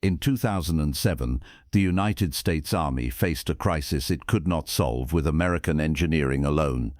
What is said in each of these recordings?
In 2007, the United States Army faced a crisis it could not solve with American engineering alone.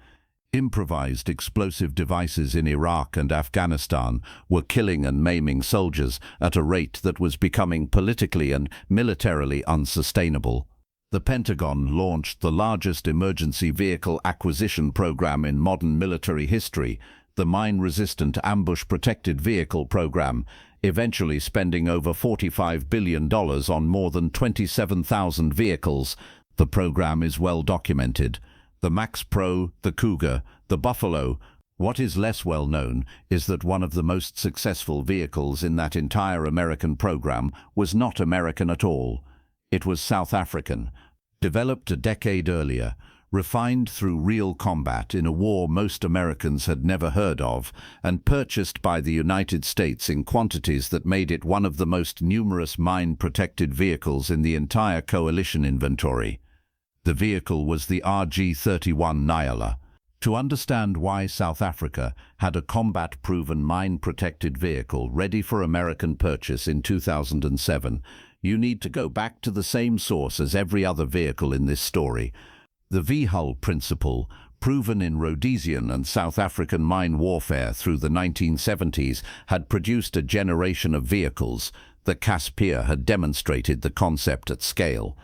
Improvised explosive devices in Iraq and Afghanistan were killing and maiming soldiers at a rate that was becoming politically and militarily unsustainable. The Pentagon launched the largest emergency vehicle acquisition program in modern military history, the Mine-Resistant Ambush-Protected Vehicle Program, eventually spending over $45 billion on more than 27,000 vehicles. The program is well documented. The Max Pro, the Cougar, the Buffalo. What is less well known is that one of the most successful vehicles in that entire American program was not American at all. It was South African, developed a decade earlier, refined through real combat in a war most Americans had never heard of, and purchased by the United States in quantities that made it one of the most numerous mine-protected vehicles in the entire coalition inventory. The vehicle was the RG-31 Nyala. To understand why South Africa had a combat-proven mine-protected vehicle ready for American purchase in 2007, you need to go back to the same source as every other vehicle in this story. The V-hull principle, proven in Rhodesian and South African mine warfare through the 1970s, had produced a generation of vehicles. The Caspier had demonstrated the concept at scale.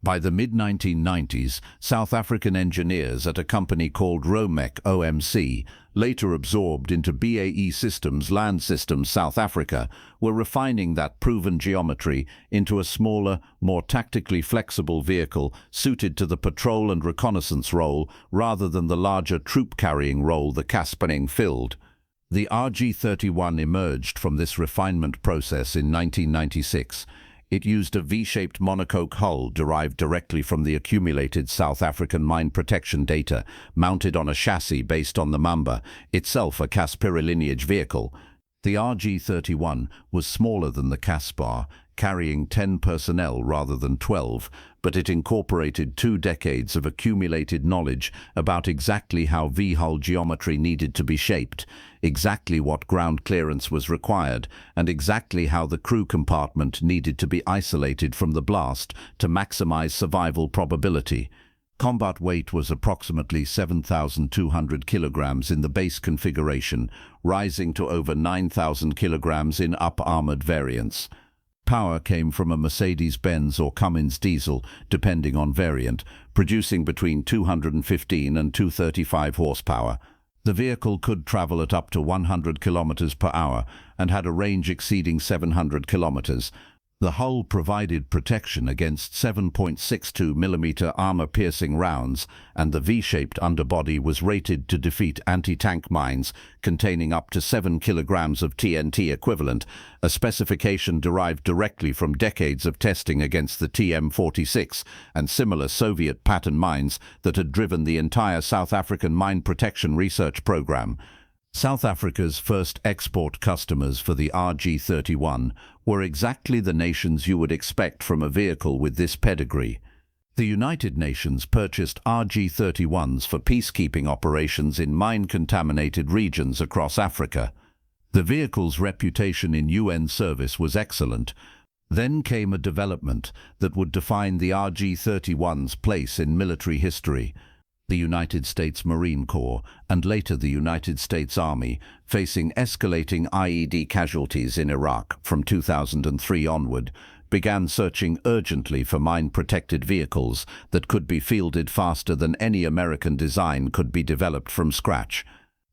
By the mid-1990s, South African engineers at a company called Romek OMC, later absorbed into BAE Systems Land Systems South Africa, were refining that proven geometry into a smaller, more tactically flexible vehicle suited to the patrol and reconnaissance role rather than the larger troop-carrying role the Caspier filled. The RG-31 emerged from this refinement process in 1996. It used a V-shaped monocoque hull derived directly from the accumulated South African mine protection data, mounted on a chassis based on the Mamba, itself a Caspier lineage vehicle. The RG-31 was smaller than the Caspar, carrying 10 personnel rather than 12, but it incorporated 2 decades of accumulated knowledge about exactly how V-hull geometry needed to be shaped, exactly what ground clearance was required, and exactly how the crew compartment needed to be isolated from the blast to maximize survival probability. Combat weight was approximately 7,200 kilograms in the base configuration, rising to over 9,000 kilograms in up-armored variants. Power came from a Mercedes-Benz or Cummins diesel, depending on variant, producing between 215 and 235 horsepower. The vehicle could travel at up to 100 kilometers per hour and had a range exceeding 700 kilometers. The hull provided protection against 7.62mm armor-piercing rounds, and the V-shaped underbody was rated to defeat anti-tank mines containing up to 7 kilograms of TNT equivalent, a specification derived directly from decades of testing against the TM-46 and similar Soviet pattern mines that had driven the entire South African mine protection research program. South Africa's first export customers for the RG-31 were exactly the nations you would expect from a vehicle with this pedigree. The United Nations purchased RG-31s for peacekeeping operations in mine-contaminated regions across Africa. The vehicle's reputation in UN service was excellent. Then came a development that would define the RG-31's place in military history. The United States Marine Corps, and later the United States Army, facing escalating IED casualties in Iraq from 2003 onward, began searching urgently for mine-protected vehicles that could be fielded faster than any American design could be developed from scratch.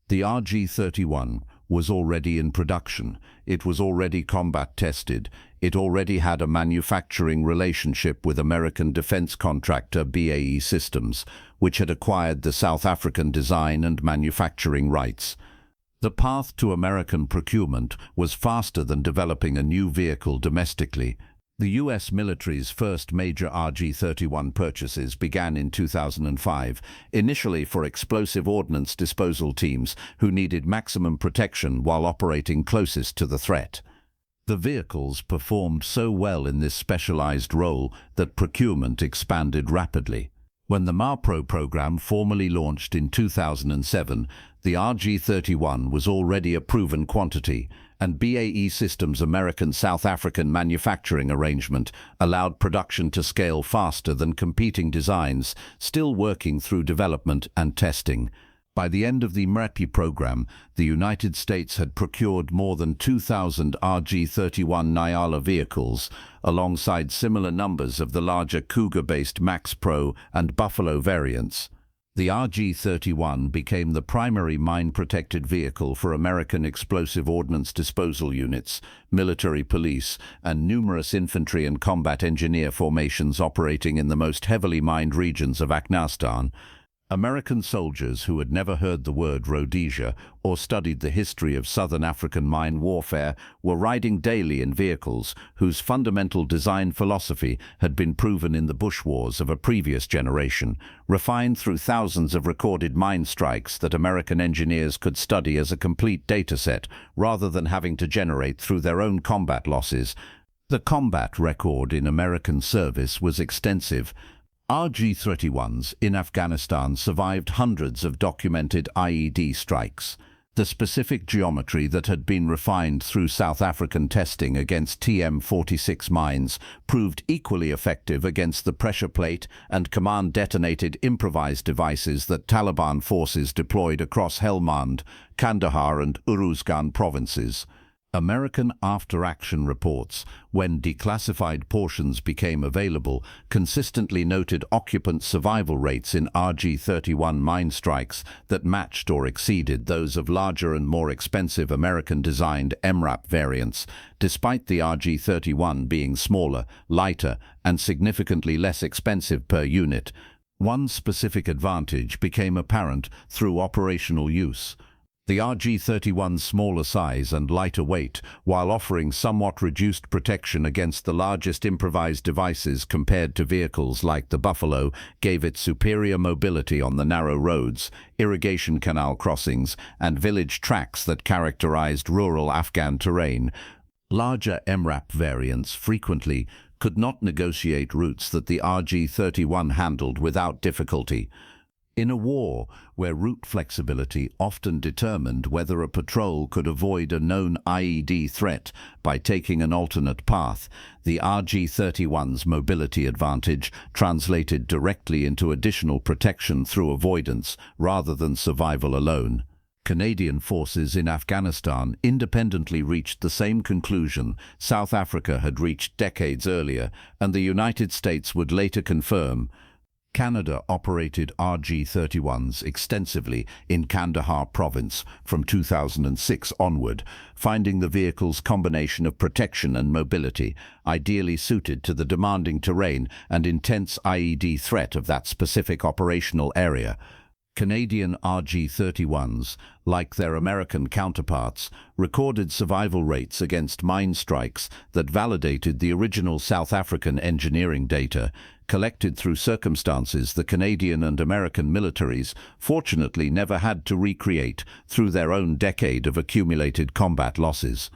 The RG-31 was already in production. It was already combat tested. It already had a manufacturing relationship with American defense contractor BAE Systems, which had acquired the South African design and manufacturing rights. The path to American procurement was faster than developing a new vehicle domestically. The U.S. military's first major RG-31 purchases began in 2005, initially for explosive ordnance disposal teams who needed maximum protection while operating closest to the threat. The vehicles performed so well in this specialized role that procurement expanded rapidly. When the MRAP program formally launched in 2007, the RG-31 was already a proven quantity, and BAE Systems' American-South African manufacturing arrangement allowed production to scale faster than competing designs, still working through development and testing. By the end of the MRAP program, the United States had procured more than 2,000 RG-31 Nyala vehicles, alongside similar numbers of the larger Cougar-based Max Pro and Buffalo variants. The RG-31 became the primary mine-protected vehicle for American explosive ordnance disposal units, military police, and numerous infantry and combat engineer formations operating in the most heavily mined regions of Afghanistan. American soldiers who had never heard the word Rhodesia or studied the history of Southern African mine warfare were riding daily in vehicles whose fundamental design philosophy had been proven in the bush wars of a previous generation, refined through thousands of recorded mine strikes that American engineers could study as a complete dataset rather than having to generate through their own combat losses. The combat record in American service was extensive. RG-31s in Afghanistan survived hundreds of documented IED strikes. The specific geometry that had been refined through South African testing against TM-46 mines proved equally effective against the pressure plate and command-detonated improvised devices that Taliban forces deployed across Helmand, Kandahar and Uruzgan provinces. American after-action reports, when declassified portions became available, consistently noted occupant survival rates in RG-31 mine strikes that matched or exceeded those of larger and more expensive American-designed MRAP variants, despite the RG-31 being smaller, lighter, and significantly less expensive per unit. One specific advantage became apparent through operational use. The RG-31's smaller size and lighter weight, while offering somewhat reduced protection against the largest improvised devices compared to vehicles like the Buffalo, gave it superior mobility on the narrow roads, irrigation canal crossings, and village tracks that characterized rural Afghan terrain. Larger MRAP variants frequently could not negotiate routes that the RG-31 handled without difficulty. In a war where route flexibility often determined whether a patrol could avoid a known IED threat by taking an alternate path, the RG-31's mobility advantage translated directly into additional protection through avoidance rather than survival alone. Canadian forces in Afghanistan independently reached the same conclusion South Africa had reached decades earlier, and the United States would later confirm. Canada operated RG-31s extensively in Kandahar province from 2006 onward, finding the vehicle's combination of protection and mobility ideally suited to the demanding terrain and intense IED threat of that specific operational area. Canadian RG-31s, like their American counterparts, recorded survival rates against mine strikes that validated the original South African engineering data, collected through circumstances the Canadian and American militaries fortunately never had to recreate through their own decade of accumulated combat losses.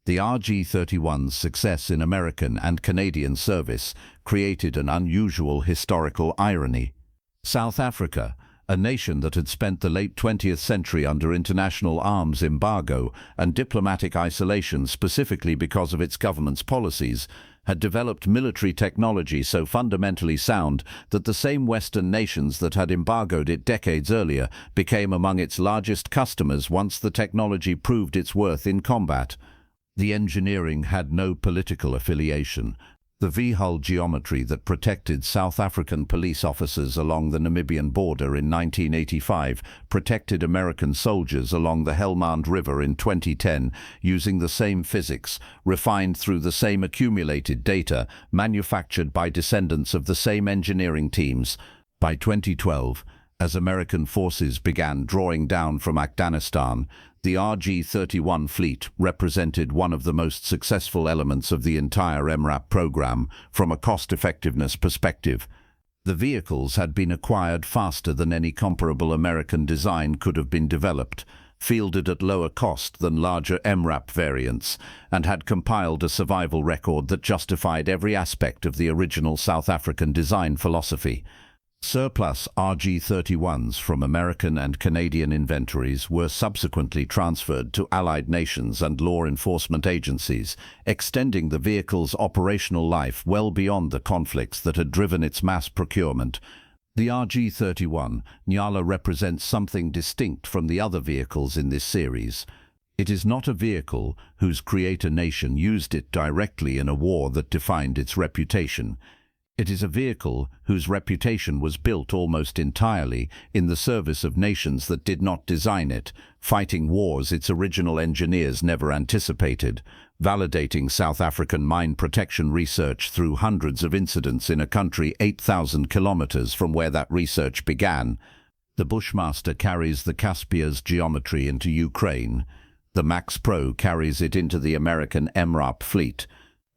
The RG-31's success in American and Canadian service created an unusual historical irony. South Africa, a nation that had spent the late 20th century under international arms embargo and diplomatic isolation specifically because of its government's policies, had developed military technology so fundamentally sound that the same Western nations that had embargoed it decades earlier became among its largest customers once the technology proved its worth in combat. The engineering had no political affiliation. The V-hull geometry that protected South African police officers along the Namibian border in 1985 protected American soldiers along the Helmand River in 2010 using the same physics, refined through the same accumulated data, manufactured by descendants of the same engineering teams. By 2012, as American forces began drawing down from Afghanistan, the RG-31 fleet represented one of the most successful elements of the entire MRAP program from a cost-effectiveness perspective. The vehicles had been acquired faster than any comparable American design could have been developed, fielded at lower cost than larger MRAP variants, and had compiled a survival record that justified every aspect of the original South African design philosophy. Surplus RG-31s from American and Canadian inventories were subsequently transferred to Allied nations and law enforcement agencies, extending the vehicle's operational life well beyond the conflicts that had driven its mass procurement. The RG-31 Nyala represents something distinct from the other vehicles in this series. It is not a vehicle whose creator nation used it directly in a war that defined its reputation. It is a vehicle whose reputation was built almost entirely in the service of nations that did not design it, fighting wars its original engineers never anticipated, validating South African mine protection research through hundreds of incidents in a country 8,000 kilometers from where that research began. The Bushmaster carries the Caspia's geometry into Ukraine. The Max Pro carries it into the American MRAP fleet.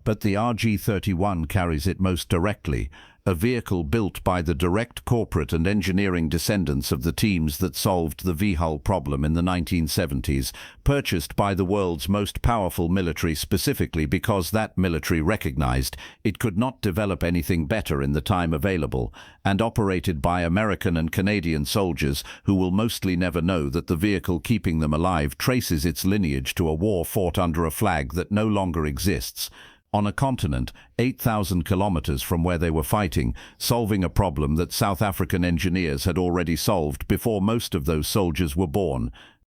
But the RG-31 carries it most directly, a vehicle built by the direct corporate and engineering descendants of the teams that solved the V-hull problem in the 1970s, purchased by the world's most powerful military specifically because that military recognized it could not develop anything better in the time available, and operated by American and Canadian soldiers who will mostly never know that the vehicle keeping them alive traces its lineage to a war fought under a flag that no longer exists. On a continent 8,000 kilometers from where they were fighting, solving a problem that South African engineers had already solved before most of those soldiers were born.